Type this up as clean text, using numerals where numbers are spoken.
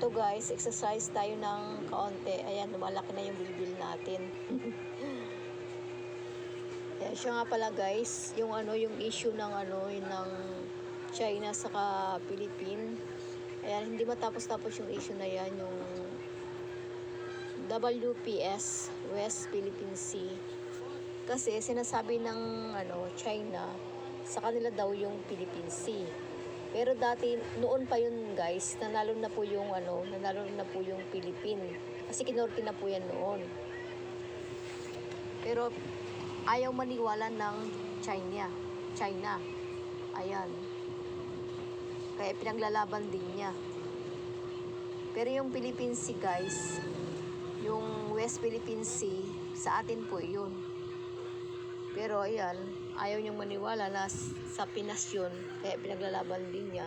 Ito guys, exercise tayo ng kaunti. Ayan, lumalaki na yung bilbil natin. Ayan, siya nga pala guys, yung yung issue ng yung ng China saka Philippines. Ayan, hindi matapos-tapos yung issue na yan, yung WPS, West Philippine Sea. Kasi sinasabi ng China, sa kanila daw yung Philippine Sea. Pero dati, noon pa yun guys, nanalo na po yung Philippines. Kasi kinorte na po yan noon. Pero ayaw maniwala ng China. Ayan. Kaya pinaglalaban din niya. Pero yung Philippine Sea guys, yung West Philippine Sea, sa atin po yun. Pero ayan, ayaw niyang maniwala na sa Pinas yun, kaya pinaglalaban din niya.